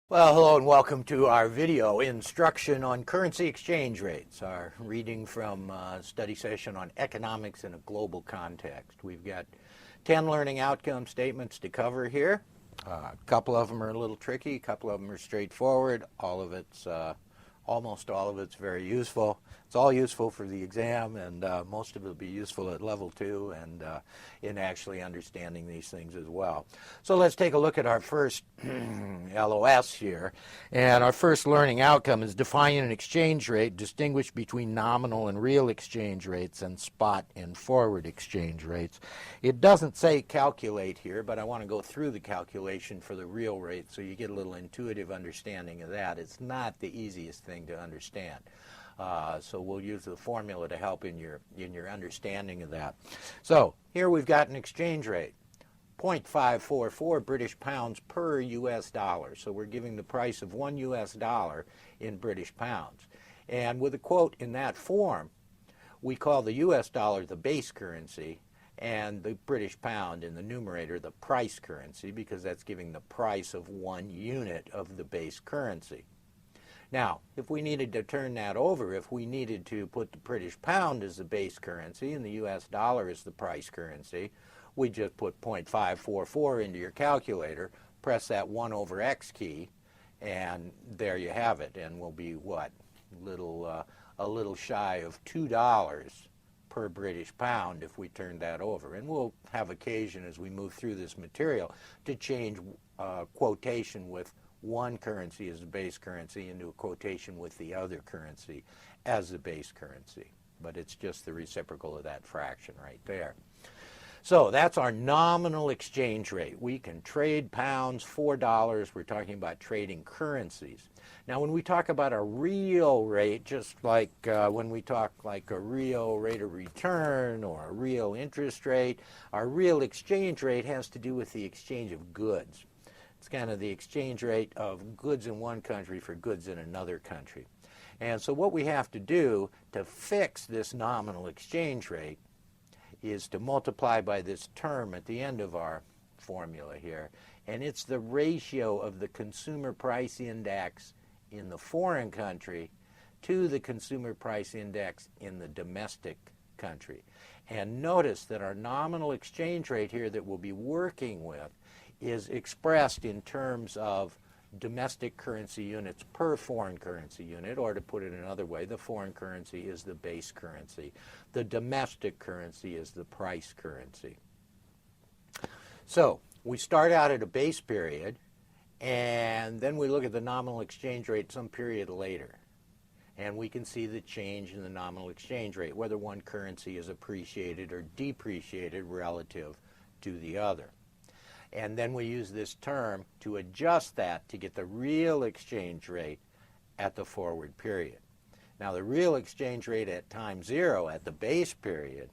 Well, hello and welcome to our video instruction on currency exchange rates, our reading from a study session on economics in a global context. We've got 10 learning outcome statements to cover here. A couple of them are a little tricky, a couple of them are straightforward. Almost all of it's very useful. It's all useful for the exam, and most of it will be useful at level 2 and in actually understanding these things as well. So let's take a look at our first LOS here. And our first learning outcome is defining an exchange rate, distinguish between nominal and real exchange rates and spot and forward exchange rates. It doesn't say calculate here, but I want to go through the calculation for the real rate so you get a little intuitive understanding of that. It's not the easiest thing to understand. So we'll use the formula to help in your understanding of that. So here we've got an exchange rate, 0.544 British pounds per US dollar. So we're giving the price of $1 US in British pounds. And with a quote in that form, we call the US dollar the base currency and the British pound in the numerator the price currency, because that's giving the price of 1 unit of the base currency. Now, if we needed to turn that over, if we needed to put the British pound as the base currency and the US dollar as the price currency, we just put 0.544 into your calculator, press that 1 over X key, and there you have it. And we'll be, what, a little shy of $2 per British pound if we turn that over. And we'll have occasion as we move through this material to change quotation with one currency as the base currency into a quotation with the other currency as the base currency. But it's just the reciprocal of that fraction right there. So that's our nominal exchange rate. We can trade pounds for dollars. We're talking about trading currencies. Now when we talk about a real rate, just like when we talk like a real rate of return or a real interest rate, our real exchange rate has to do with the exchange of goods. It's kind of the exchange rate of goods in one country for goods in another country. And so what we have to do to fix this nominal exchange rate is to multiply by this term at the end of our formula here. And it's the ratio of the consumer price index in the foreign country to the consumer price index in the domestic country. And notice that our nominal exchange rate here that we'll be working with is expressed in terms of domestic currency units per foreign currency unit, or to put it another way, the foreign currency is the base currency. The domestic currency is the price currency. So we start out at a base period, and then we look at the nominal exchange rate some period later. And we can see the change in the nominal exchange rate, whether one currency is appreciated or depreciated relative to the other. And then we use this term to adjust that to get the real exchange rate at the forward period. Now the real exchange rate at time 0 at the base period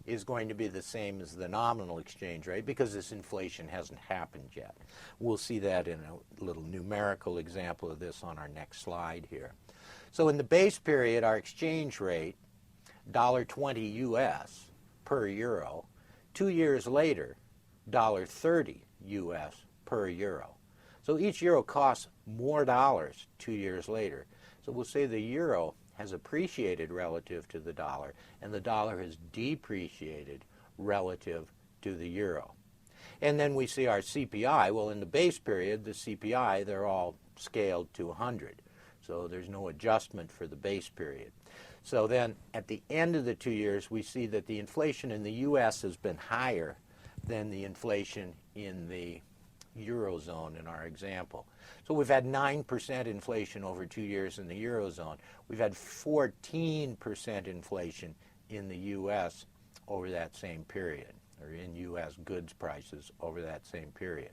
is going to be the same as the nominal exchange rate because this inflation hasn't happened yet. We'll see that in a little numerical example of this on our next slide here. So in the base period, our exchange rate, $1.20 US per euro. 2 years later, $1.30 US per euro. So each euro costs more dollars 2 years later. So we'll say the euro has appreciated relative to the dollar, and the dollar has depreciated relative to the euro. And then we see our CPI. Well, in the base period, the CPI, they're all scaled to 100. So there's no adjustment for the base period. So then at the end of the 2 years, we see that the inflation in the US has been higher than the inflation in the Eurozone in our example. So we've had 9% inflation over 2 years in the Eurozone. We've had 14% inflation in the US over that same period, or in US goods prices over that same period.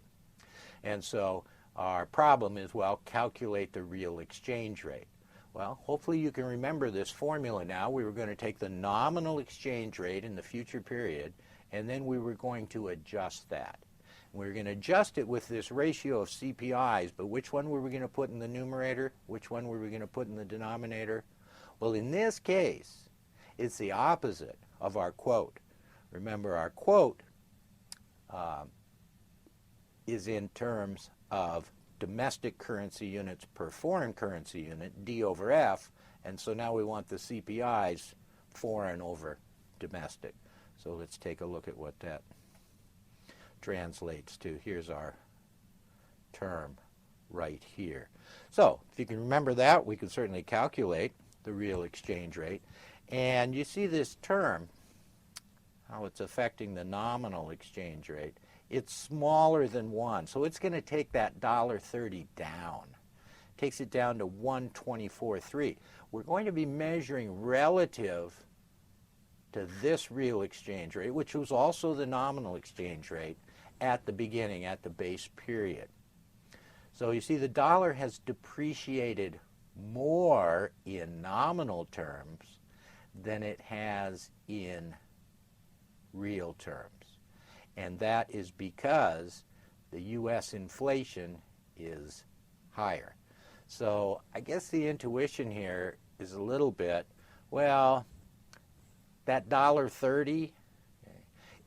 And so our problem is, well, calculate the real exchange rate. Well, hopefully you can remember this formula now. We were going to take the nominal exchange rate in the future period, and then we were going to adjust that. We were going to adjust it with this ratio of CPIs, but which one were we going to put in the numerator? Which one were we going to put in the denominator? Well, in this case, it's the opposite of our quote. Remember, our quote is in terms of domestic currency units per foreign currency unit, D over F, and so now we want the CPIs foreign over domestic. So let's take a look at what that translates to. Here's our term right here. So if you can remember that, we can certainly calculate the real exchange rate. And you see this term, how it's affecting the nominal exchange rate. It's smaller than 1, so it's going to take that $1.30 down. Takes it down to 124.3. We're going to be measuring relative to this real exchange rate, which was also the nominal exchange rate at the beginning, at the base period. So you see the dollar has depreciated more in nominal terms than it has in real terms. And that is because the U.S. inflation is higher. So I guess the intuition here is a little bit, well, that $1.30,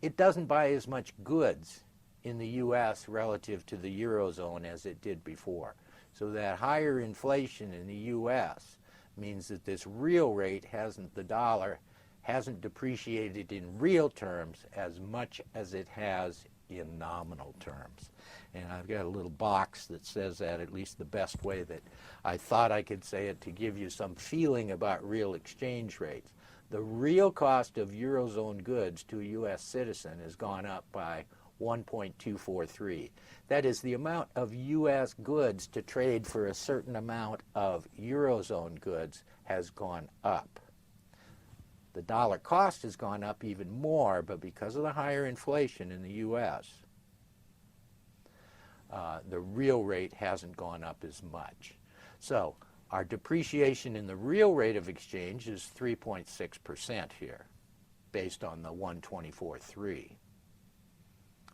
it doesn't buy as much goods in the U.S. relative to the Eurozone as it did before. So that higher inflation in the U.S. means that this real rate the dollar hasn't depreciated in real terms as much as it has in nominal terms. And I've got a little box that says that, at least the best way that I thought I could say it to give you some feeling about real exchange rates. The real cost of Eurozone goods to a U.S. citizen has gone up by 1.243. That is, the amount of U.S. goods to trade for a certain amount of Eurozone goods has gone up. The dollar cost has gone up even more, but because of the higher inflation in the U.S., the real rate hasn't gone up as much. So our depreciation in the real rate of exchange is 3.6% here, based on the 124.3.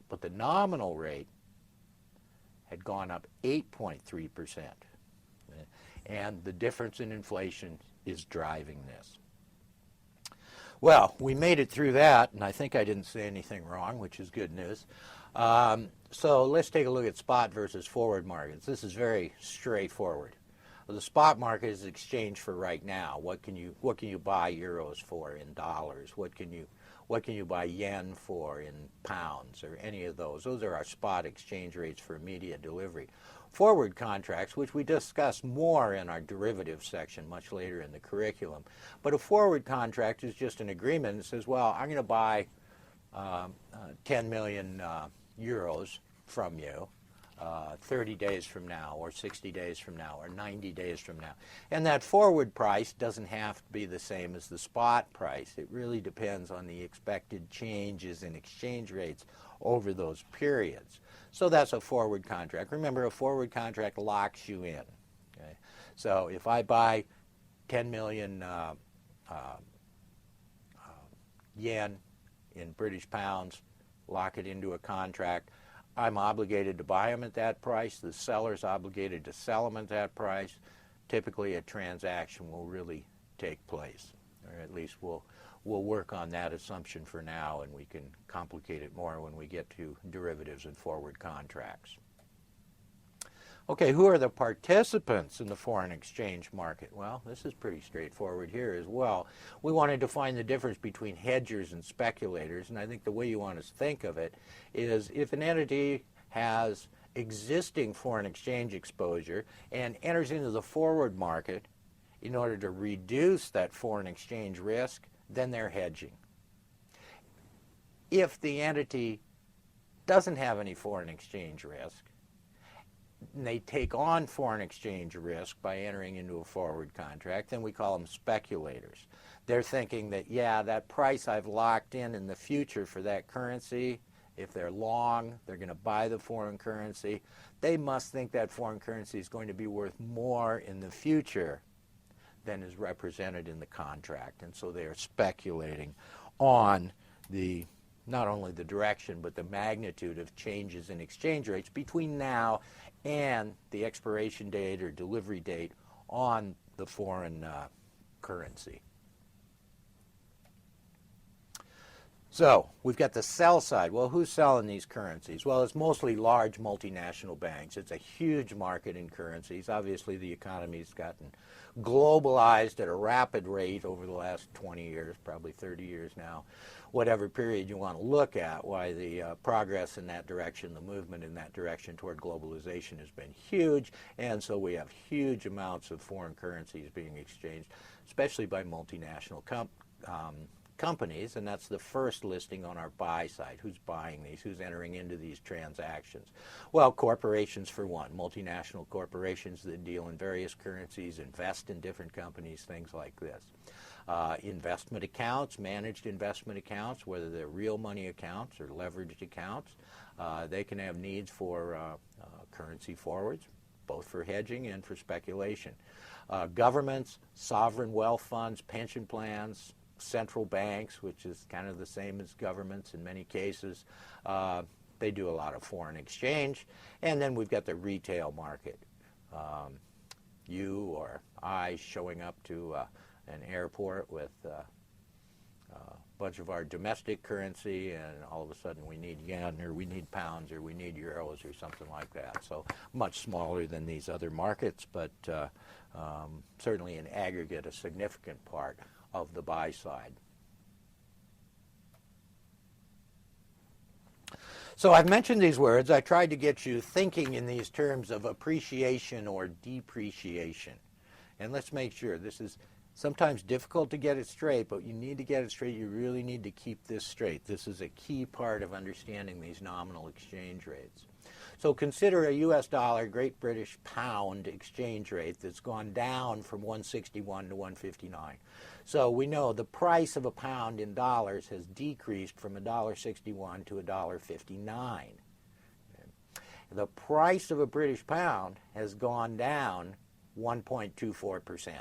But the nominal rate had gone up 8.3%. And the difference in inflation is driving this. Well, we made it through that, and I think I didn't say anything wrong, which is good news. So let's take a look at spot versus forward markets. This is very straightforward. The spot market is exchange for right now. What can you buy euros for in dollars? What can you buy yen for in pounds, or any of those? Those are our spot exchange rates for immediate delivery. Forward contracts, which we discuss more in our derivatives section much later in the curriculum. But a forward contract is just an agreement that says, well, I'm going to buy 10 million euros from you 30 days from now, or 60 days from now, or 90 days from now. And that forward price doesn't have to be the same as the spot price. It really depends on the expected changes in exchange rates over those periods. So that's a forward contract. Remember, a forward contract locks you in. Okay? So if I buy 10 million yen in British pounds, lock it into a contract, I'm obligated to buy them at that price. The seller's obligated to sell them at that price. Typically, a transaction will really take place, or at least we'll work on that assumption for now, and we can complicate it more when we get to derivatives and forward contracts. Okay, who are the participants in the foreign exchange market? Well, this is pretty straightforward here as well. We want to define the difference between hedgers and speculators, and I think the way you want to think of it is if an entity has existing foreign exchange exposure and enters into the forward market in order to reduce that foreign exchange risk, then they're hedging. If the entity doesn't have any foreign exchange risk, and they take on foreign exchange risk by entering into a forward contract, then we call them speculators. They're thinking that, yeah, that price I've locked in the future for that currency, if they're long, they're going to buy the foreign currency, they must think that foreign currency is going to be worth more in the future than is represented in the contract. And so they are speculating on not only the direction, but the magnitude of changes in exchange rates between now and the expiration date or delivery date on the foreign currency. So we've got the sell side. Well, who's selling these currencies? Well, it's mostly large multinational banks. It's a huge market in currencies. Obviously, the economy's gotten globalized at a rapid rate over the last 20 years, probably 30 years now. Whatever period you want to look at, why the progress in that direction, the movement in that direction toward globalization has been huge, and so we have huge amounts of foreign currencies being exchanged, especially by multinational companies, and that's the first listing on our buy side. Who's buying these? Who's entering into these transactions? Well, corporations for one. Multinational corporations that deal in various currencies, invest in different companies, things like this. Investment accounts, managed investment accounts, whether they're real money accounts or leveraged accounts, they can have needs for currency forwards, both for hedging and for speculation. Governments, sovereign wealth funds, pension plans, central banks, which is kind of the same as governments in many cases, they do a lot of foreign exchange. And then we've got the retail market. You or I showing up to an airport with a bunch of our domestic currency, and all of a sudden we need yen or we need pounds or we need euros or something like that. So much smaller than these other markets, but certainly in aggregate a significant part of the buy side. So I've mentioned these words. I tried to get you thinking in these terms of appreciation or depreciation. And let's make sure, this is sometimes difficult to get it straight, but you need to get it straight. You really need to keep this straight. This is a key part of understanding these nominal exchange rates. So consider a US dollar, Great British pound exchange rate that's gone down from 161 to 159. So we know the price of a pound in dollars has decreased from $1.61 to $1.59. The price of a British pound has gone down 1.24%.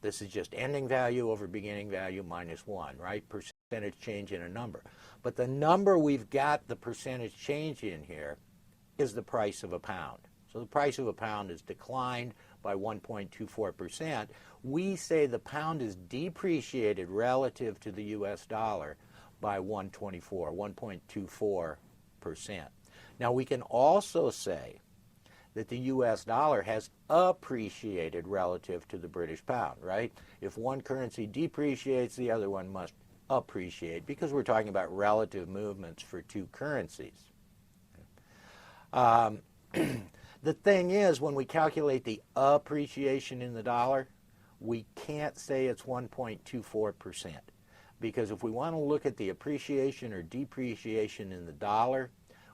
This is just ending value over beginning value minus 1, right? Percentage change in a number. But the number we've got the percentage change in here is the price of a pound. So the price of a pound has declined by 1.24%. We say the pound is depreciated relative to the US dollar by 1.24%. Now we can also say that the US dollar has appreciated relative to the British pound, right? If one currency depreciates, the other one must appreciate, because we're talking about relative movements for two currencies. The thing is, when we calculate the appreciation in the dollar, we can't say it's 1.24%, because if we want to look at the appreciation or depreciation in the dollar,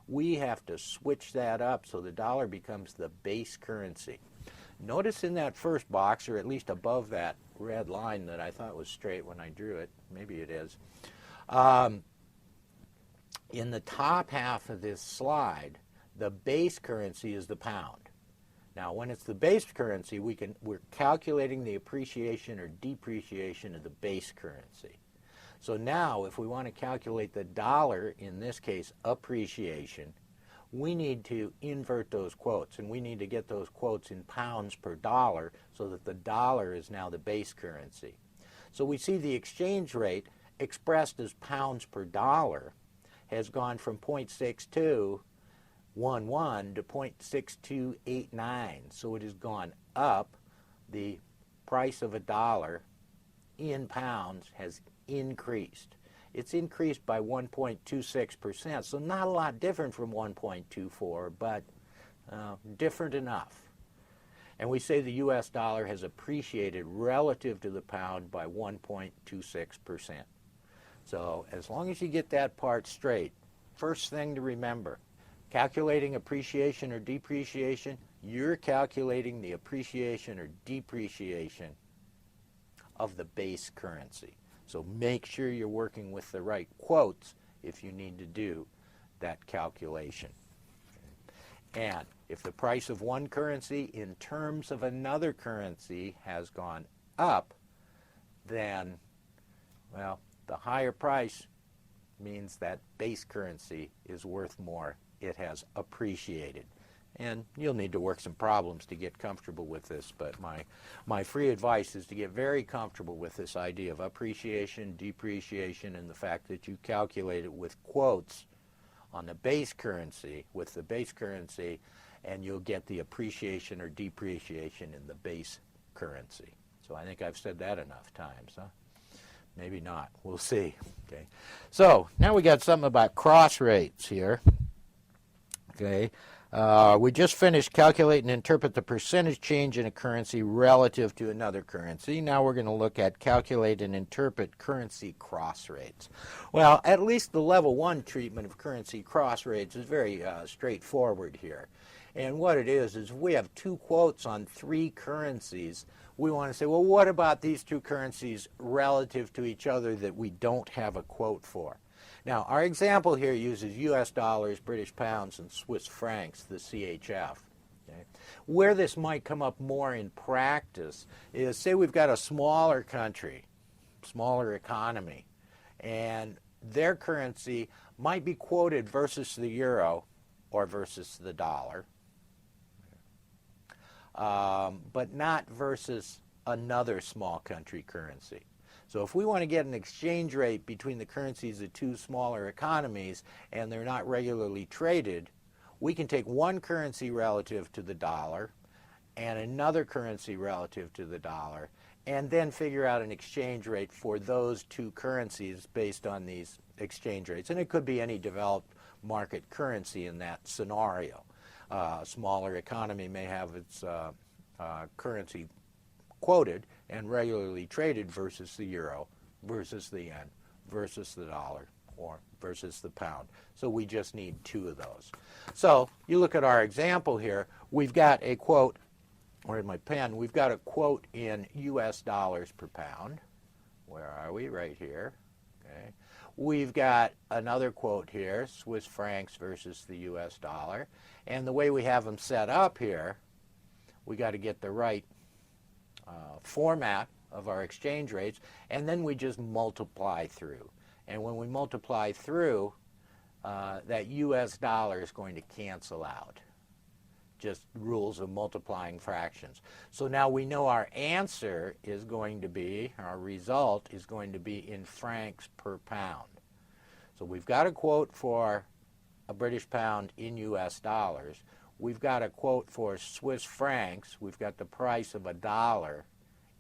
we have to switch that up so the dollar becomes the base currency. Notice in that first box, or at least above that red line that I thought was straight when I drew it, maybe it is, in the top half of this slide, the base currency is the pound. Now, when it's the base currency, we're calculating the appreciation or depreciation of the base currency. So now, if we want to calculate the dollar, in this case, appreciation, we need to invert those quotes, and we need to get those quotes in pounds per dollar so that the dollar is now the base currency. So we see the exchange rate expressed as pounds per dollar has gone from 0.6211 to 0.6289. So it has gone up. The price of a dollar in pounds has increased. It's increased by 1.26%, so not a lot different from 1.24, but different enough. And we say the US dollar has appreciated relative to the pound by 1.26%. So as long as you get that part straight, first thing to remember, calculating appreciation or depreciation, you're calculating the appreciation or depreciation of the base currency. So make sure you're working with the right quotes if you need to do that calculation. And if the price of one currency in terms of another currency has gone up, then, well, the higher price means that base currency is worth more. It has appreciated. And you'll need to work some problems to get comfortable with this, but my free advice is to get very comfortable with this idea of appreciation, depreciation, and the fact that you calculate it with quotes on the base currency, with the base currency, and you'll get the appreciation or depreciation in the base currency. So I think I've said that enough times, huh? Maybe not. We'll see. Okay. So now we got something about cross rates here. Okay. We just finished calculate and interpret the percentage change in a currency relative to another currency. Now we're going to look at calculate and interpret currency cross rates. Well, at least the level 1 treatment of currency cross rates is very straightforward here. And what it is we have 2 quotes on 3 currencies. We want to say, well, what about these 2 currencies relative to each other that we don't have a quote for? Now, our example here uses U.S. dollars, British pounds, and Swiss francs, the CHF. Okay? Where this might come up more in practice is, say we've got a smaller country, smaller economy, and their currency might be quoted versus the euro or versus the dollar, but not versus another small country currency. So if we want to get an exchange rate between the currencies of 2 smaller economies and they're not regularly traded, we can take one currency relative to the dollar and another currency relative to the dollar and then figure out an exchange rate for those 2 currencies based on these exchange rates. And it could be any developed market currency in that scenario. A smaller economy may have its currency quoted and regularly traded versus the euro, versus the yen, versus the dollar, or versus the pound. So we just need 2 of those. So you look at our example here, we've got a quote, or in my pen, we've got a quote in US dollars per pound. Where are we? Right here. Okay. We've got another quote here, Swiss francs versus the US dollar. And the way we have them set up here, we got to get the right format of our exchange rates, and then we just multiply through. And when we multiply through, that US dollar is going to cancel out. Just rules of multiplying fractions. So now we know our answer is going to be, our result is going to be in francs per pound. So we've got a quote for a British pound in US dollars. We've got a quote for Swiss francs. We've got the price of $1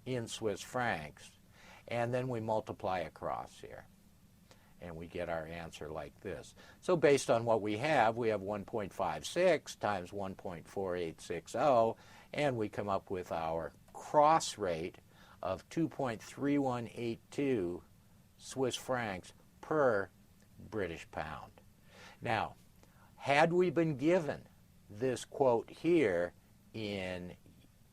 in Swiss francs. And then we multiply across here. And we get our answer like this. So based on what we have 1.56 times 1.4860, and we come up with our cross rate of 2.3182 Swiss francs per British pound. Now, had we been given this quote here in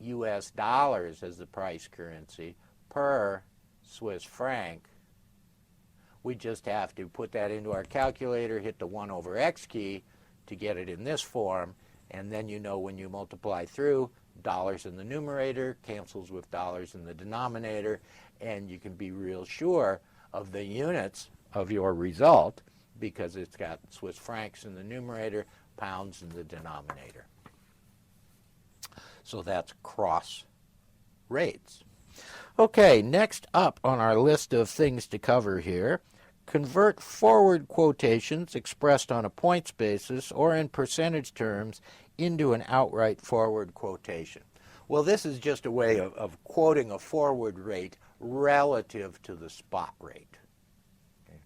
US dollars as the price currency per Swiss franc, we just have to put that into our calculator, hit the 1 over x key to get it in this form, and then you know when you multiply through, dollars in the numerator cancels with dollars in the denominator, and you can be real sure of the units of your result because it's got Swiss francs in the numerator, pounds in the denominator. So that's cross rates. Okay, next up on our list of things to cover here, convert forward quotations expressed on a points basis or in percentage terms into an outright forward quotation. Well, this is just a way of quoting a forward rate relative to the spot rate. Okay.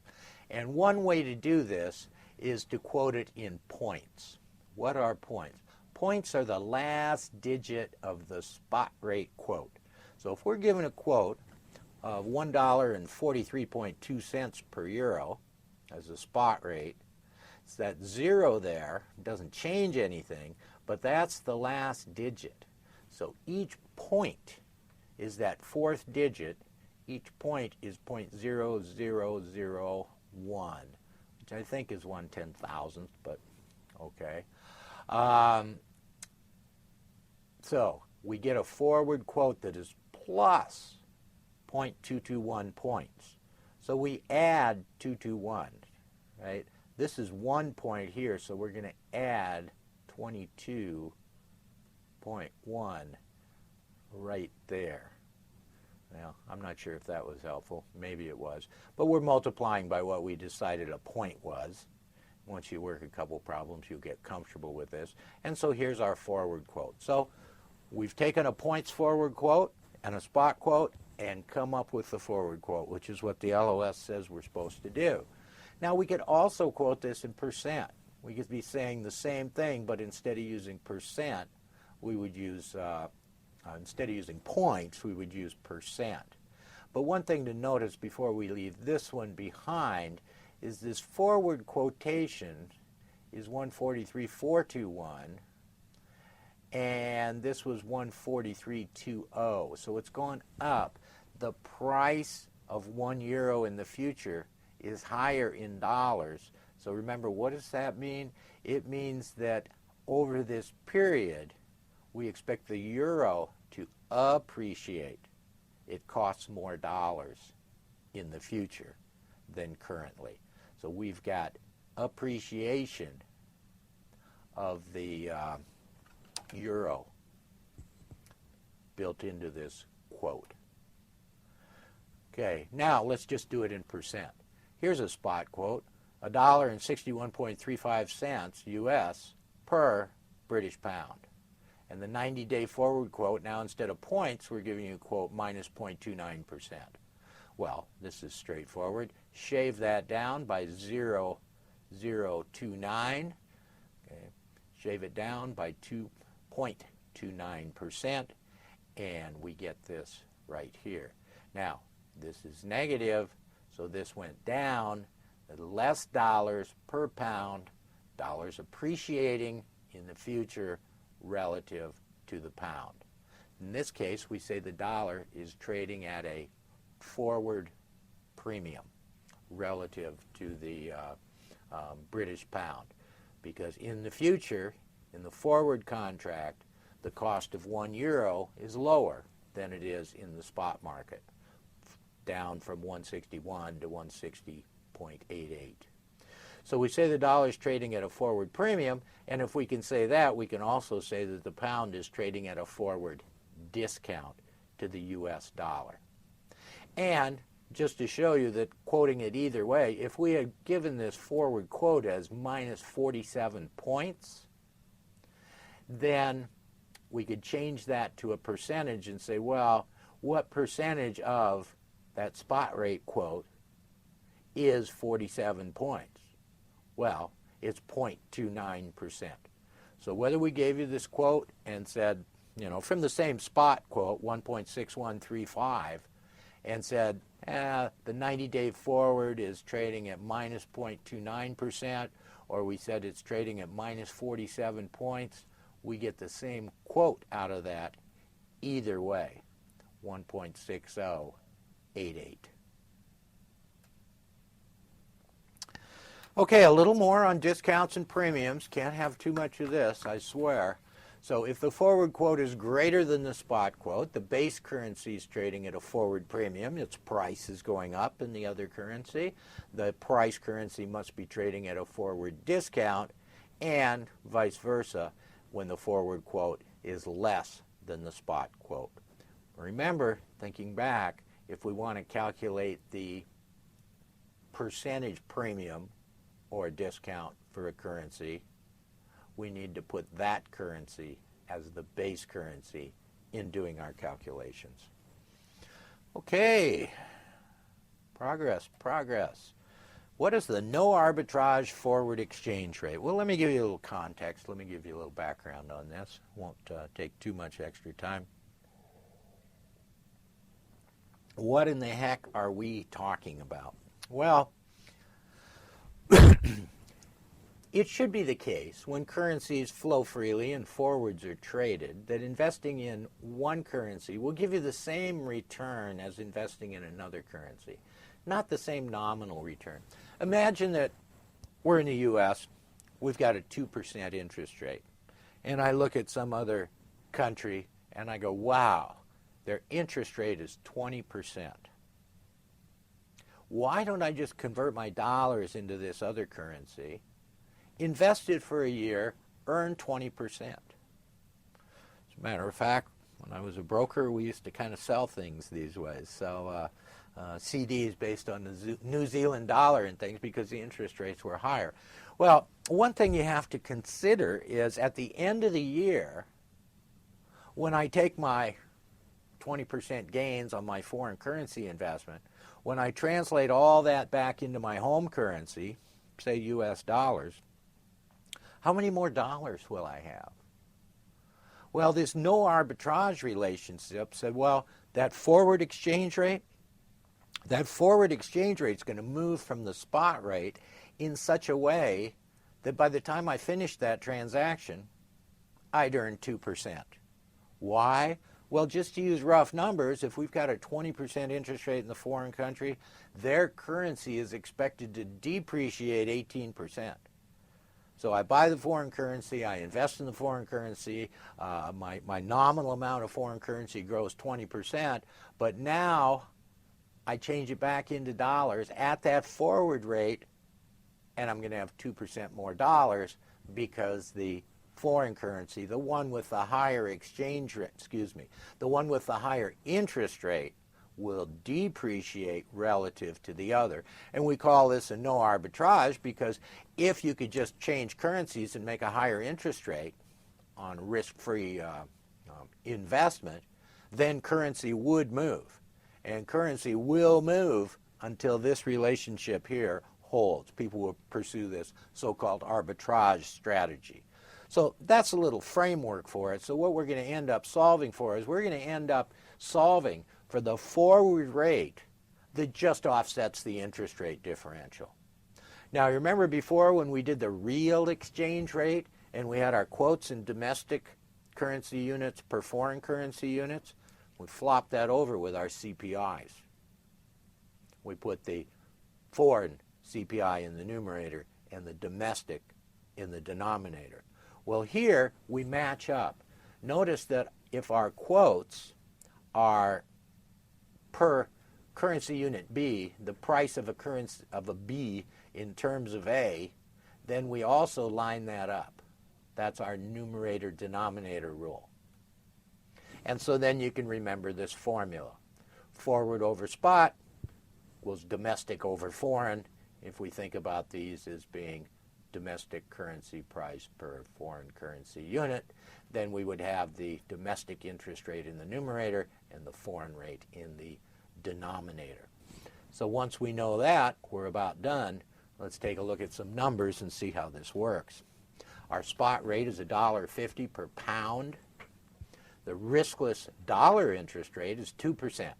And one way to do this is to quote it in points. What are points? Points are the last digit of the spot rate quote. So if we're given a quote of $1.43.2 per euro as a spot rate, it's that 0 there, doesn't change anything, but that's the last digit. So each point is that 4th digit. Each point is 0.0001, which I think is 1/10,000th, but okay. So we get a forward quote that is plus 0.221 points. So we add 221, right? This is 1 point here, so we're going to add 22.1 right there. Now, I'm not sure if that was helpful. Maybe it was. But we're multiplying by what we decided a point was. Once you work a couple problems, you'll get comfortable with this. And so here's our forward quote. So we've taken a points forward quote and a spot quote and come up with the forward quote, which is what the LOS says we're supposed to do. Now, we could also quote this in percent. We could be saying the same thing, but instead of using percent, we would use, instead of using points, we would use percent. But one thing to notice before we leave this one behind is this forward quotation is 143.421, and this was 143.20. So it's gone up. The price of €1 in the future is higher in dollars. So remember, what does that mean? It means that over this period, we expect the euro to appreciate. It costs more dollars in the future than currently. So we've got appreciation of the euro built into this quote. Okay, now let's just do it in percent. Here's a spot quote, $1.6135 US per British pound. And the 90-day forward quote, now instead of points, we're giving you a quote minus 0.29%. Well, this is straightforward. Shave that down by 0.029. Okay. Shave it down by 2.29%, and we get this right here. Now, this is negative, so this went down. Less dollars per pound, dollars appreciating in the future relative to the pound. In this case, we say the dollar is trading at a forward premium relative to the British pound, because in the future, in the forward contract, the cost of €1 is lower than it is in the spot market, down from 161 to 160.88. So we say the dollar is trading at a forward premium, and if we can say that, we can also say that the pound is trading at a forward discount to the US dollar. And just to show you that quoting it either way, if we had given this forward quote as minus 47 points, then we could change that to a percentage and say, well, what percentage of that spot rate quote is 47 points? Well, it's 0.29%. So whether we gave you this quote and said, you know, from the same spot quote, 1.6135, and said, the 90-day forward is trading at minus 0.29%, or we said it's trading at minus 47 points, we get the same quote out of that either way, 1.6088. Okay, a little more on discounts and premiums. Can't have too much of this, I swear. So if the forward quote is greater than the spot quote, the base currency is trading at a forward premium. Its price is going up in the other currency. The price currency must be trading at a forward discount, and vice versa when the forward quote is less than the spot quote. Remember, thinking back, if we want to calculate the percentage premium or discount for a currency, we need to put that currency as the base currency in doing our calculations. Okay, progress. What is the no arbitrage forward exchange rate? Well, let me give you a little context. Let me give you a little background on this. Won't take too much extra time. What in the heck are we talking about? Well, it should be the case when currencies flow freely and forwards are traded that investing in one currency will give you the same return as investing in another currency, not the same nominal return. Imagine that we're in the U.S., we've got a 2% interest rate, and I look at some other country and I go, wow, their interest rate is 20%. Why don't I just convert my dollars into this other currency, invest it for a year, earn 20%. As a matter of fact, when I was a broker, we used to kind of sell things these ways. So CDs based on the New Zealand dollar and things because the interest rates were higher. Well, one thing you have to consider is at the end of the year, when I take my 20% gains on my foreign currency investment, when I translate all that back into my home currency, say US dollars, how many more dollars will I have? Well, this no arbitrage relationship said, well, that forward exchange rate is going to move from the spot rate in such a way that by the time I finish that transaction, I'd earn 2%. Why? Well, just to use rough numbers, if we've got a 20% interest rate in the foreign country, their currency is expected to depreciate 18%. So I buy the foreign currency, I invest in the foreign currency, my nominal amount of foreign currency grows 20%, but now I change it back into dollars at that forward rate, and I'm going to have 2% more dollars because the foreign currency, the one with the higher exchange rate, the one with the higher interest rate will depreciate relative to the other. And we call this a no arbitrage because if you could just change currencies and make a higher interest rate on risk-free investment, then currency would move. And currency will move until this relationship here holds. People will pursue this so-called arbitrage strategy. So that's a little framework for it. So what we're going to end up solving for is we're going to end up solving for the forward rate that just offsets the interest rate differential. Now remember before when we did the real exchange rate and we had our quotes in domestic currency units per foreign currency units, we flopped that over with our CPIs. We put the foreign CPI in the numerator and the domestic in the denominator. Well, here we match up. Notice that if our quotes are per currency unit B, the price of a B in terms of A, then we also line that up. That's our numerator-denominator rule. And so then you can remember this formula. Forward over spot equals domestic over foreign, if we think about these as being domestic currency price per foreign currency unit, then we would have the domestic interest rate in the numerator and the foreign rate in the denominator. So once we know that, we're about done. Let's take a look at some numbers and see how this works. Our spot rate is $1.50 per pound. The riskless dollar interest rate is 2%.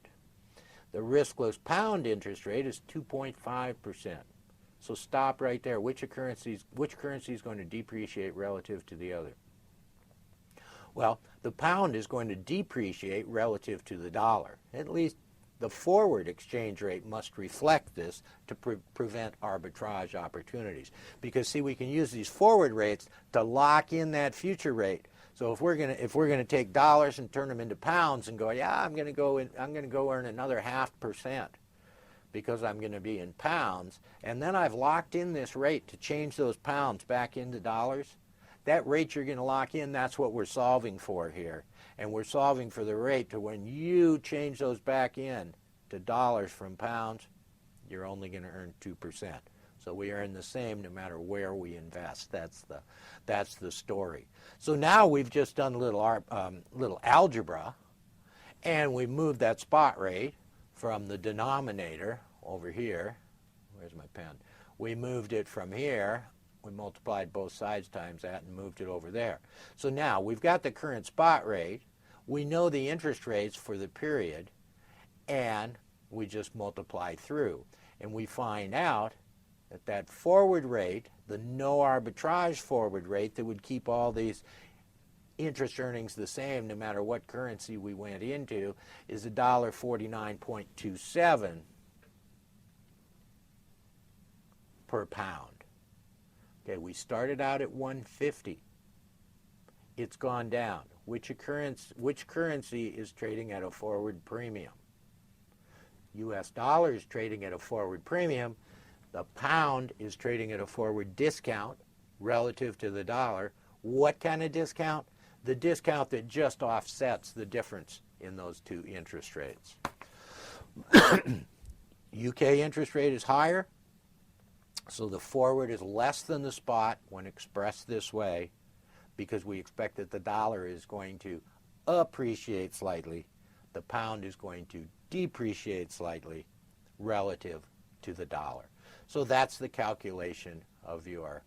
The riskless pound interest rate is 2.5%. So stop right there. Which currency is going to depreciate relative to the other? Well, the pound is going to depreciate relative to the dollar. At least the forward exchange rate must reflect this to prevent arbitrage opportunities. Because see, we can use these forward rates to lock in that future rate. So if we're going to take dollars and turn them into pounds and go, yeah, I'm going to go earn another 0.5%. Because I'm going to be in pounds, and then I've locked in this rate to change those pounds back into dollars. That rate you're going to lock in, that's what we're solving for here. And we're solving for the rate to when you change those back in to dollars from pounds, you're only going to earn 2%. So we earn the same no matter where we invest. That's the story. So now we've just done a little algebra, and we moved that spot rate from the denominator over here. Where's my pen? We moved it from here. We multiplied both sides times that and moved it over there. So now we've got the current spot rate. We know the interest rates for the period, and we just multiply through. And we find out that that forward rate, the no arbitrage forward rate that would keep all these interest earnings the same no matter what currency we went into, is $1.49.27 per pound. Okay, we started out at 150. It's gone down. Which currency is trading at a forward premium? US dollar is trading at a forward premium. The pound is trading at a forward discount relative to the dollar. What kind of discount? The discount that just offsets the difference in those two interest rates. UK interest rate is higher, so the forward is less than the spot when expressed this way, because we expect that the dollar is going to appreciate slightly, the pound is going to depreciate slightly relative to the dollar. So that's the calculation of your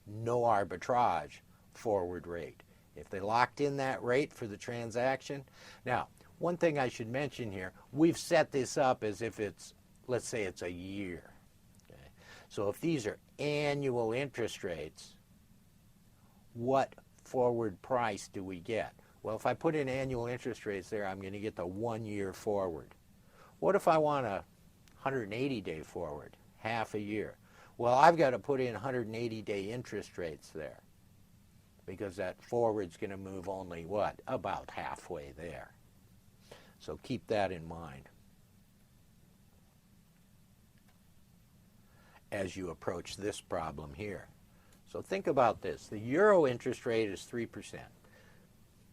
no arbitrage forward rate. If they locked in that rate for the transaction. Now, one thing I should mention here, we've set this up as if it's, let's say it's a year. Okay? So if these are annual interest rates, what forward price do we get? Well, if I put in annual interest rates there, I'm going to get the 1 year forward. What if I want a 180-day forward, half a year? Well, I've got to put in 180-day interest rates there, because that forward's going to move only, what, about halfway there. So keep that in mind as you approach this problem here. So think about this. The euro interest rate is 3%.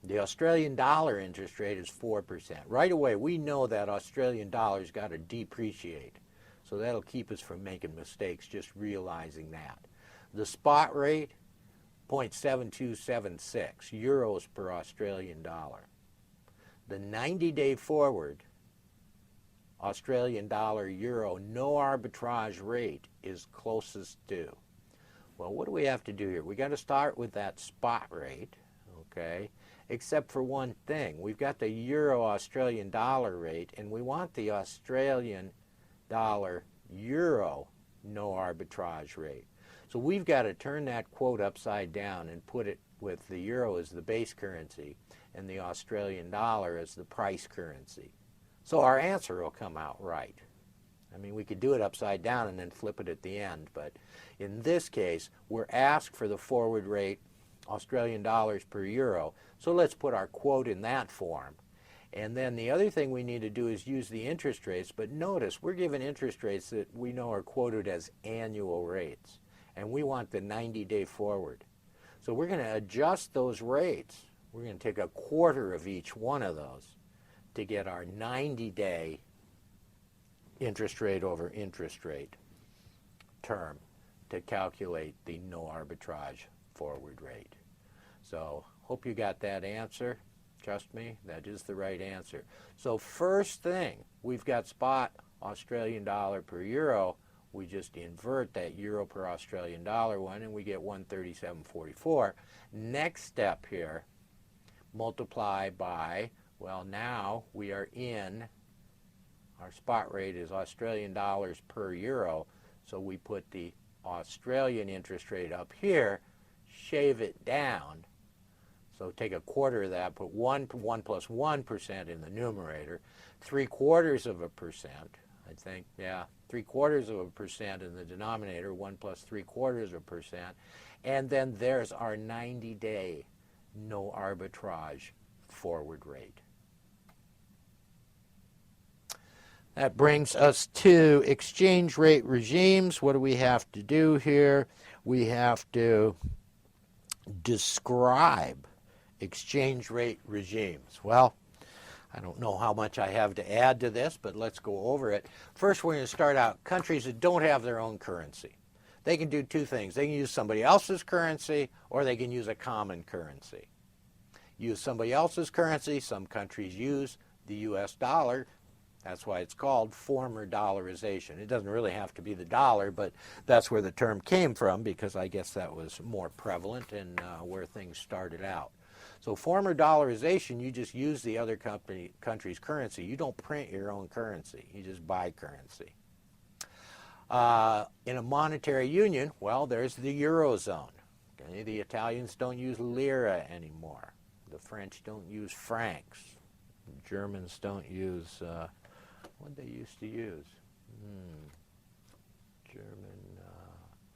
The Australian dollar interest rate is 4%. Right away, we know that Australian dollar's got to depreciate. So that'll keep us from making mistakes, just realizing that. The spot rate, 0.7276 euros per Australian dollar. The 90-day forward Australian dollar euro no arbitrage rate is closest to. Well, what do we have to do here? We got to start with that spot rate, okay? Except for one thing. We've got the euro Australian dollar rate, and we want the Australian dollar euro no arbitrage rate. So we've got to turn that quote upside down and put it with the euro as the base currency and the Australian dollar as the price currency. So our answer will come out right. I mean, we could do it upside down and then flip it at the end, but in this case, we're asked for the forward rate, Australian dollars per euro, so let's put our quote in that form. And then the other thing we need to do is use the interest rates, but notice we're given interest rates that we know are quoted as annual rates, and we want the 90-day forward. So we're going to adjust those rates. We're going to take a quarter of each one of those to get our 90-day interest rate over interest rate term to calculate the no arbitrage forward rate. So hope you got that answer. Trust me, that is the right answer. So first thing, we've got spot Australian dollar per euro. We just invert that euro per Australian dollar one and we get 137.44. Next step here, multiply by, well, now we are in, our spot rate is Australian dollars per euro, so we put the Australian interest rate up here, shave it down. So take a quarter of that, put 1 plus 1% in the numerator, 0.75%, I think, yeah, 0.75% in the denominator, 1 plus 0.75%, and then there's our 90-day no arbitrage forward rate. That brings us to exchange rate regimes. What do we have to do here? We have to describe exchange rate regimes. Well, I don't know how much I have to add to this, but let's go over it. First, we're going to start out countries that don't have their own currency. They can do two things. They can use somebody else's currency, or they can use a common currency. Use somebody else's currency. Some countries use the US dollar. That's why it's called former dollarization. It doesn't really have to be the dollar, but that's where the term came from, because I guess that was more prevalent and where things started out. So former dollarization, you just use the other country's currency. You don't print your own currency. You just buy currency. In a monetary union, well, there's the Eurozone. Okay? The Italians don't use lira anymore. The French don't use francs. The Germans don't use... what did they used to use? German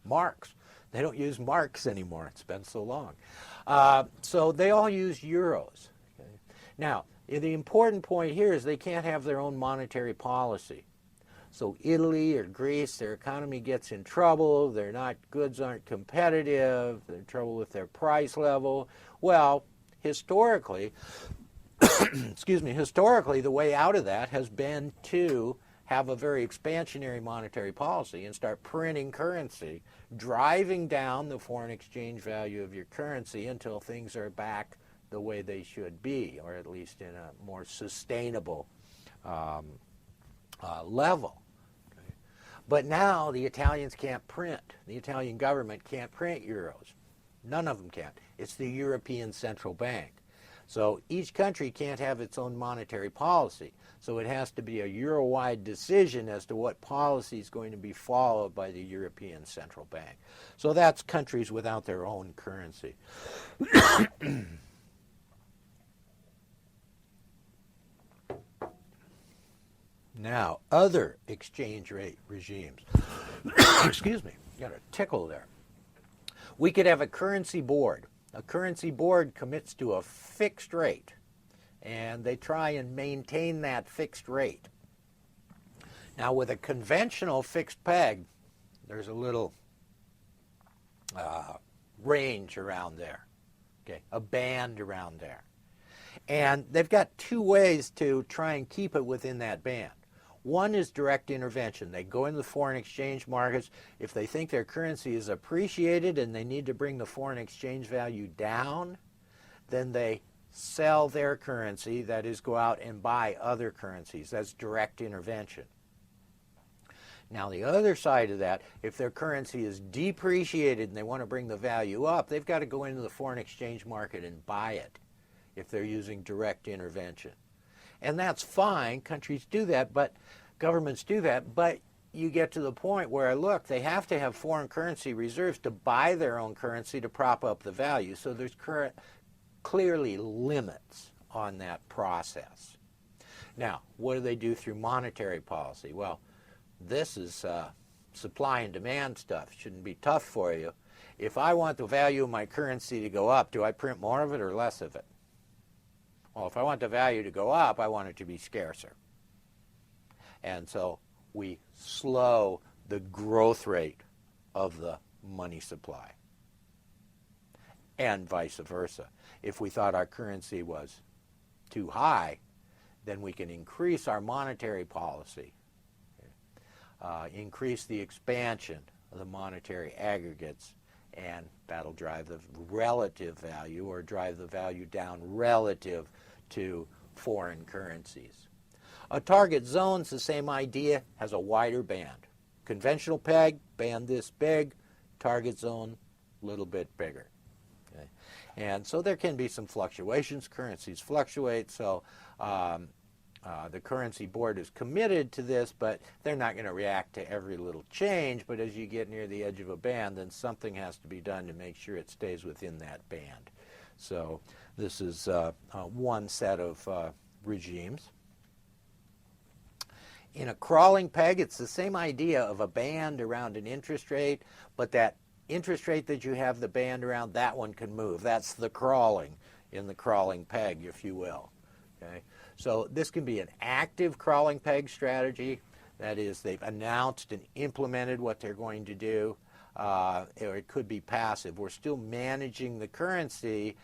marks. They don't use marks anymore. It's been so long. So they all use euros. Okay? Now, the important point here is they can't have their own monetary policy. So Italy or Greece, their economy gets in trouble, goods aren't competitive, they're in trouble with their price level. Well, historically, historically, the way out of that has been to have a very expansionary monetary policy and start printing currency, driving down the foreign exchange value of your currency until things are back the way they should be, or at least in a more sustainable level. Okay. But now the Italians can't print. The Italian government can't print euros. None of them can. It's the European Central Bank. So each country can't have its own monetary policy. So it has to be a Euro-wide decision as to what policy is going to be followed by the European Central Bank. So that's countries without their own currency. Now, other exchange rate regimes. Excuse me, got a tickle there. We could have a currency board. A currency board commits to a fixed rate, and they try and maintain that fixed rate. Now, with a conventional fixed peg, there's a little range around there, okay, a band around there. And they've got two ways to try and keep it within that band. One is direct intervention. They go into the foreign exchange markets. If they think their currency is appreciated and they need to bring the foreign exchange value down, then they sell their currency, that is, go out and buy other currencies. That's direct intervention. Now, the other side of that, if their currency is depreciated and they want to bring the value up, they've got to go into the foreign exchange market and buy it if they're using direct intervention. And that's fine. Countries do that, but governments do that. But you get to the point where, look, they have to have foreign currency reserves to buy their own currency to prop up the value. So there's clearly limits on that process. Now, what do they do through monetary policy? Well, this is supply and demand stuff. Shouldn't be tough for you. If I want the value of my currency to go up, do I print more of it or less of it? Well, if I want the value to go up, I want it to be scarcer. And so we slow the growth rate of the money supply. And vice versa. If we thought our currency was too high, then we can increase our monetary policy, increase the expansion of the monetary aggregates, and that'll drive the relative value or drive the value down relative to foreign currencies. A target zone's the same idea, has a wider band. Conventional peg, band this big, target zone, a little bit bigger. Okay? And so there can be some fluctuations. Currencies fluctuate, so the currency board is committed to this, but they're not going to react to every little change. But as you get near the edge of a band, then something has to be done to make sure it stays within that band. So this is one set of regimes. In a crawling peg, it's the same idea of a band around an interest rate, but that interest rate that you have the band around, that one can move. That's the crawling in the crawling peg, if you will. Okay? So this can be an active crawling peg strategy. That is, they've announced and implemented what they're going to do. Or it could be passive. We're still managing the currency,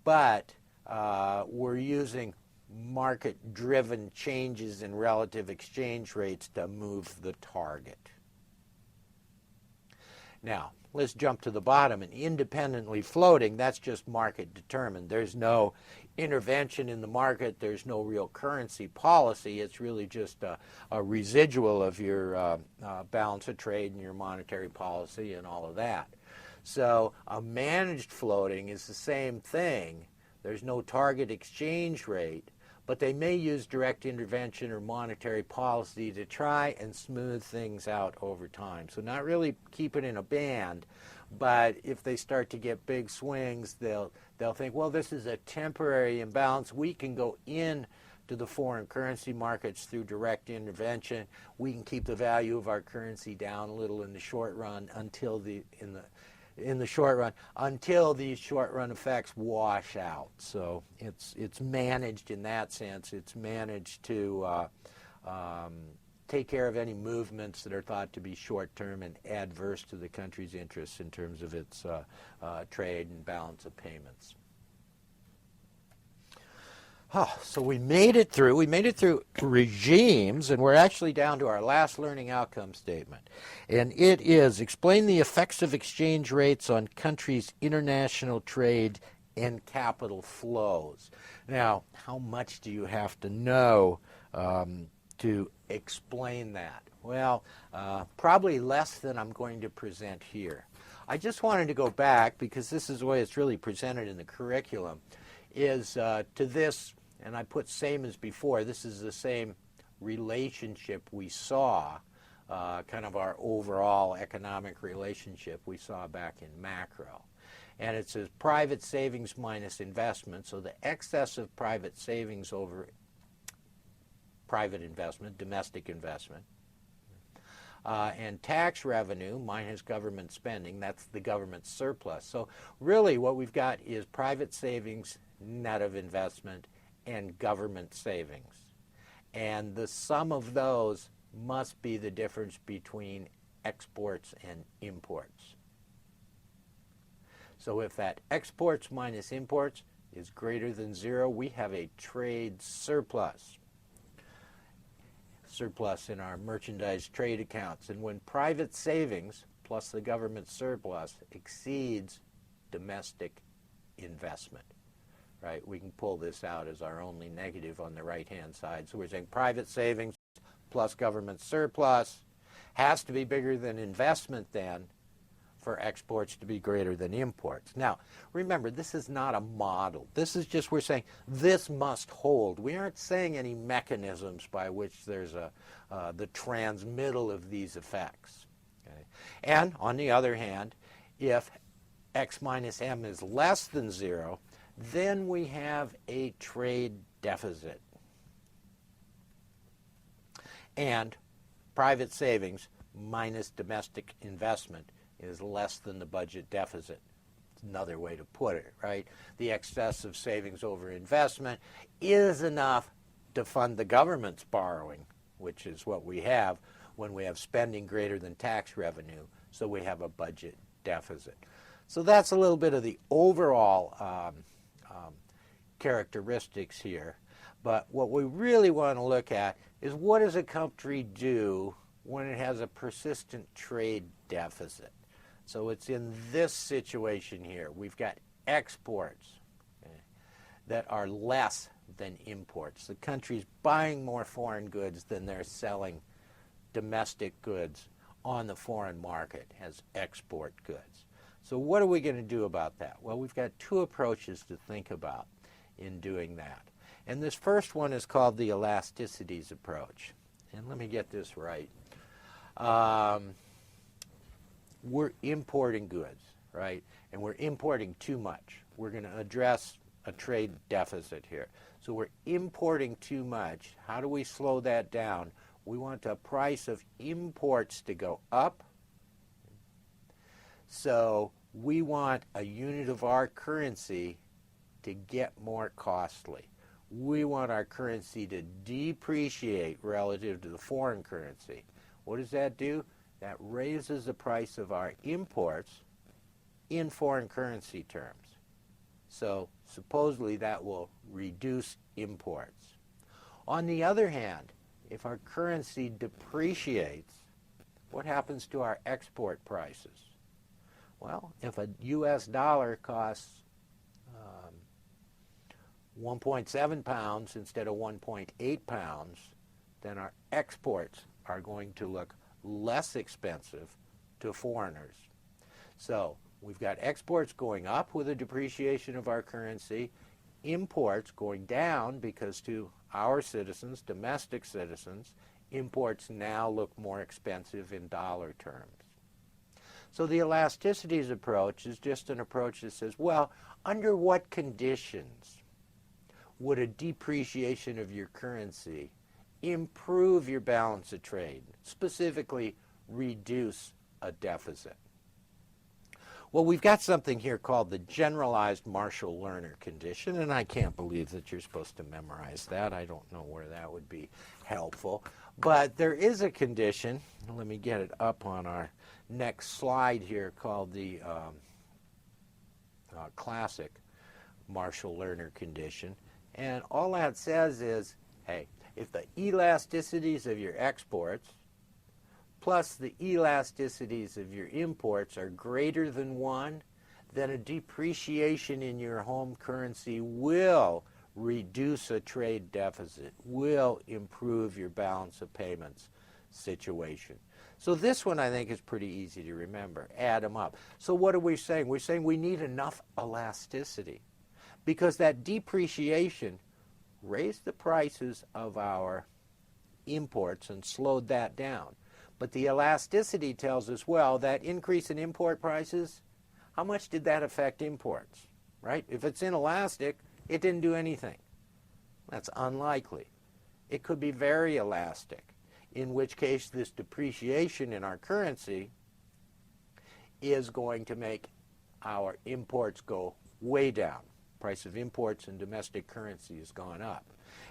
but we're using market-driven changes in relative exchange rates to move the target. Now, let's jump to the bottom. And independently floating, that's just market determined. There's no intervention in the market. There's no real currency policy. It's really just a residual of your balance of trade and your monetary policy and all of that. So a managed floating is the same thing. There's no target exchange rate, but they may use direct intervention or monetary policy to try and smooth things out over time. So not really keep it in a band, but if they start to get big swings, they'll think, well, this is a temporary imbalance. We can go in to the foreign currency markets through direct intervention. We can keep the value of our currency down a little in the short run until until these short-run effects wash out. So it's managed in that sense. It's managed to take care of any movements that are thought to be short-term and adverse to the country's interests in terms of its trade and balance of payments. So we made it through regimes, and we're actually down to our last learning outcome statement. And it is, explain the effects of exchange rates on countries' international trade and capital flows. Now, how much do you have to know to explain that? Well, probably less than I'm going to present here. I just wanted to go back, because this is the way it's really presented in the curriculum, is to this. And I put same as before. This is the same relationship we saw, kind of our overall economic relationship we saw back in macro. And it says private savings minus investment. So the excess of private savings over private investment, domestic investment. And tax revenue minus government spending, that's the government surplus. So really what we've got is private savings net of investment and government savings. And the sum of those must be the difference between exports and imports. So if that exports minus imports is greater than 0, we have a trade surplus. Surplus in our merchandise trade accounts. And when private savings plus the government surplus exceeds domestic investment, right, we can pull this out as our only negative on the right-hand side. So we're saying private savings plus government surplus has to be bigger than investment then for exports to be greater than imports. Now, remember, this is not a model. This is just, we're saying this must hold. We aren't saying any mechanisms by which there's the transmittal of these effects. Okay? And on the other hand, if x minus m is less than 0, then we have a trade deficit. And private savings minus domestic investment is less than the budget deficit. It's another way to put it, right? The excess of savings over investment is enough to fund the government's borrowing, which is what we have when we have spending greater than tax revenue, so we have a budget deficit. So that's a little bit of the overall characteristics here. But what we really want to look at is, what does a country do when it has a persistent trade deficit? So it's in this situation here. We've got exports, okay, that are less than imports. The country's buying more foreign goods than they're selling domestic goods on the foreign market as export goods. So what are we going to do about that? Well, we've got two approaches to think about in doing that. And this first one is called the elasticities approach. And let me get this right. We're importing goods, right? And we're importing too much. We're going to address a trade deficit here. So we're importing too much. How do we slow that down? We want the price of imports to go up. So we want a unit of our currency to get more costly. We want our currency to depreciate relative to the foreign currency. What does that do? That raises the price of our imports in foreign currency terms. So supposedly that will reduce imports. On the other hand, if our currency depreciates, what happens to our export prices? Well, if a U.S. dollar costs 1.7 pounds instead of 1.8 pounds, then our exports are going to look less expensive to foreigners. So we've got exports going up with a depreciation of our currency, imports going down because to our citizens, domestic citizens, imports now look more expensive in dollar terms. So the elasticities approach is just an approach that says, well, under what conditions would a depreciation of your currency improve your balance of trade, specifically reduce a deficit? Well, we've got something here called the generalized Marshall-Lerner condition, and I can't believe that you're supposed to memorize that. I don't know where that would be helpful. But there is a condition, let me get it up on our next slide here, called the classic Marshall-Lerner condition. And all that says is, hey, if the elasticities of your exports plus the elasticities of your imports are greater than 1, then a depreciation in your home currency will reduce a trade deficit, will improve your balance of payments situation. So this one I think is pretty easy to remember. Add them up. So what are we saying? We're saying we need enough elasticity because that depreciation raised the prices of our imports and slowed that down. But the elasticity tells us, well, that increase in import prices, how much did that affect imports, right? If it's inelastic, it didn't do anything. That's unlikely. It could be very elastic, in which case this depreciation in our currency is going to make our imports go way down. Price of imports in domestic currency has gone up.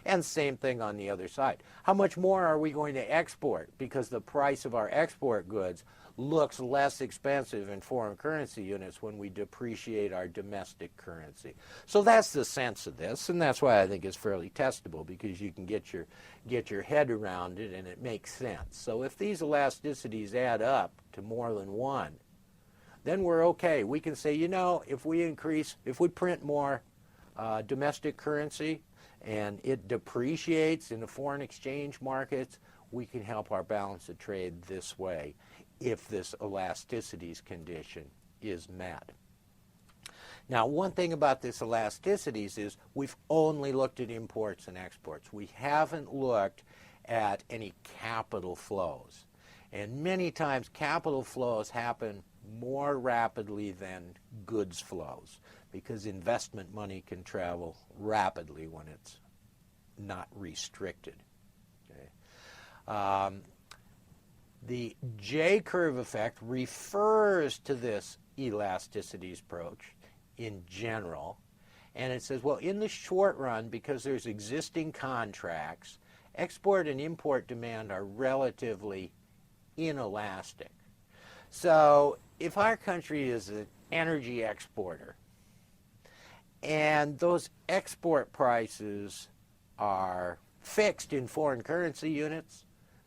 And same thing on the other side. How much more are we going to export because the price of our export goods looks less expensive in foreign currency units when we depreciate our domestic currency? So that's the sense of this, and that's why I think it's fairly testable, because you can get your head around it and it makes sense. So if these elasticities add up to more than 1, then we're okay. We can say, you know, if we print more domestic currency and it depreciates in the foreign exchange markets, we can help our balance of trade this way if this elasticities condition is met. Now, one thing about this elasticities is we've only looked at imports and exports. We haven't looked at any capital flows. And many times capital flows happen more rapidly than goods flows because investment money can travel rapidly when it's not restricted. Okay. The J-curve effect refers to this elasticities approach in general, and it says, well, in the short run, because there's existing contracts, export and import demand are relatively inelastic. So if our country is an energy exporter and those export prices are fixed in foreign currency units,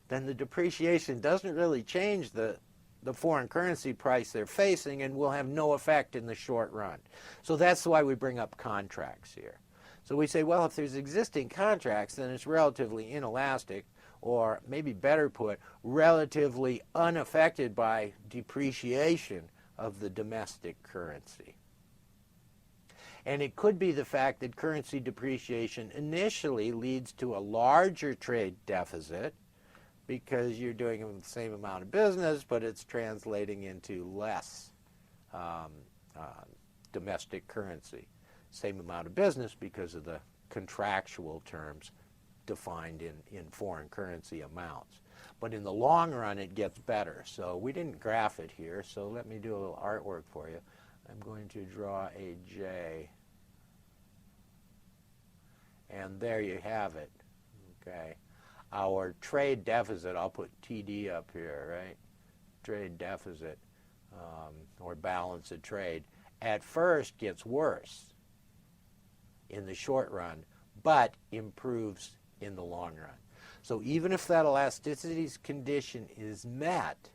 then the depreciation doesn't really change the foreign currency price they're facing and will have no effect in the short run. So that's why we bring up contracts here. So we say, well, if there's existing contracts, then it's relatively inelastic, or maybe better put, relatively unaffected by depreciation of the domestic currency. And it could be the fact that currency depreciation initially leads to a larger trade deficit because you're doing the same amount of business, but it's translating into less domestic currency. Same amount of business because of the contractual terms defined in foreign currency amounts. But in the long run, it gets better. So we didn't graph it here, so let me do a little artwork for you. I'm going to draw a J. And there you have it. Okay. Our trade deficit, I'll put TD up here, right? Trade deficit, or balance of trade, at first gets worse in the short run, but improves in the long run. So even if that elasticities condition is met,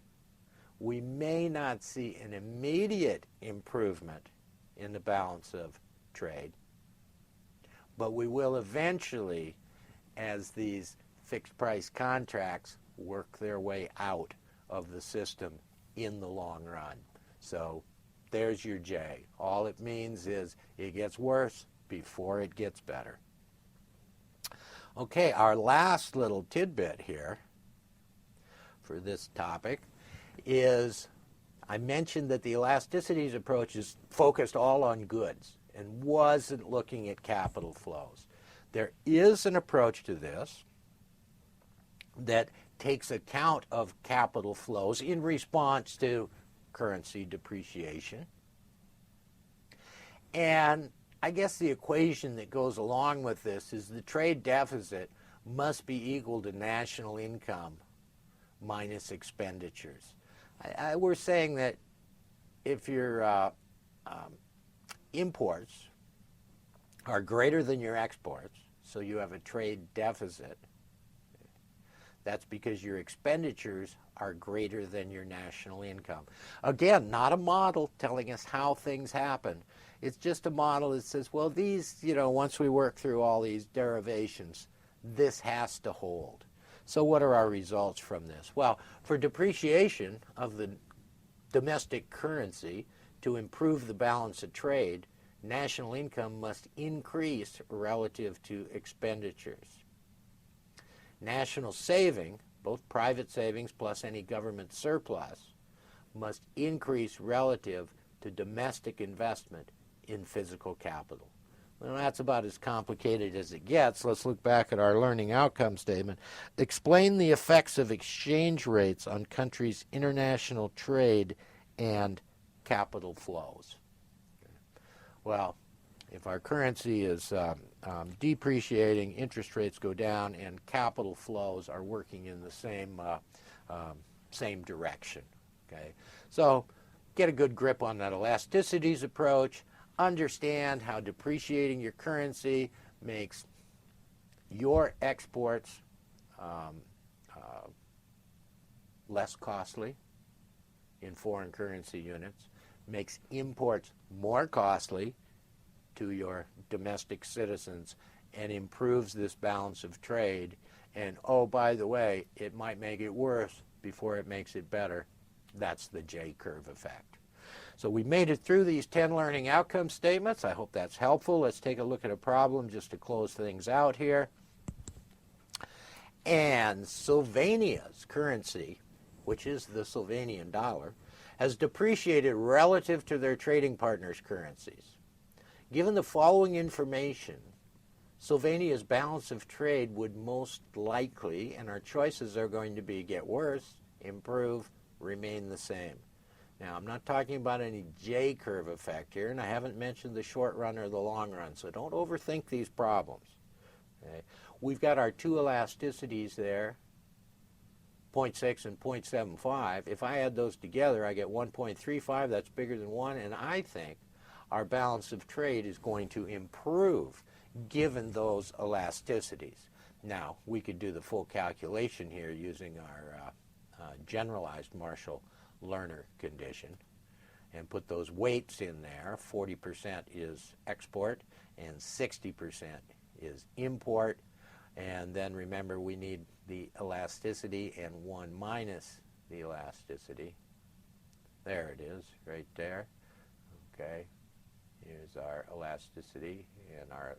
we may not see an immediate improvement in the balance of trade, but we will eventually, as these fixed price contracts work their way out of the system in the long run. So there's your J. All it means is it gets worse before it gets better. Okay, our last little tidbit here for this topic is, I mentioned that the elasticities approach is focused all on goods and wasn't looking at capital flows. There is an approach to this that takes account of capital flows in response to currency depreciation. And I guess the equation that goes along with this is the trade deficit must be equal to national income minus expenditures. We're saying that if your imports are greater than your exports, so you have a trade deficit, that's because your expenditures are greater than your national income. Again, not a model telling us how things happen. It's just a model that says, well, these, once we work through all these derivations, this has to hold. So what are our results from this? Well, for depreciation of the domestic currency to improve the balance of trade, national income must increase relative to expenditures. National saving, both private savings plus any government surplus, must increase relative to domestic investment in physical capital. Well, that's about as complicated as it gets. Let's look back at our learning outcome statement. Explain the effects of exchange rates on countries' international trade and capital flows. Well, if our currency is depreciating, interest rates go down, and capital flows are working in the same direction. Okay, so get a good grip on that elasticities approach. Understand how depreciating your currency makes your exports less costly in foreign currency units, makes imports more costly to your domestic citizens, and improves this balance of trade. And oh, by the way, it might make it worse before it makes it better. That's the J-curve effect. So we made it through these 10 learning outcome statements. I hope that's helpful. Let's take a look at a problem just to close things out here. And Slovenia's currency, which is the Slovenian dollar, has depreciated relative to their trading partners' currencies. Given the following information, Slovenia's balance of trade would most likely, and our choices are going to be get worse, improve, remain the same. Now, I'm not talking about any J-curve effect here, and I haven't mentioned the short run or the long run, so don't overthink these problems. Okay? We've got our two elasticities there, 0.6 and 0.75. If I add those together, I get 1.35. That's bigger than 1, and I think our balance of trade is going to improve given those elasticities. Now, we could do the full calculation here using our generalized Marshall-Lerner condition and put those weights in there. 40% is export and 60% is import. And then remember, we need the elasticity and 1 minus the elasticity. There it is, right there. Okay. Here's our elasticity, and our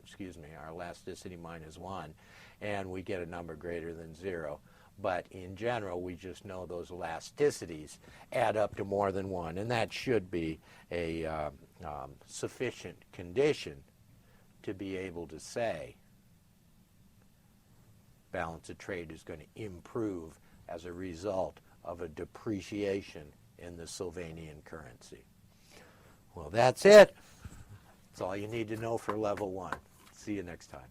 elasticity minus 1, and we get a number greater than 0. But in general, we just know those elasticities add up to more than 1, and that should be a sufficient condition to be able to say balance of trade is going to improve as a result of a depreciation in the Slovenian currency. Well, that's it. That's all you need to know for level 1. See you next time.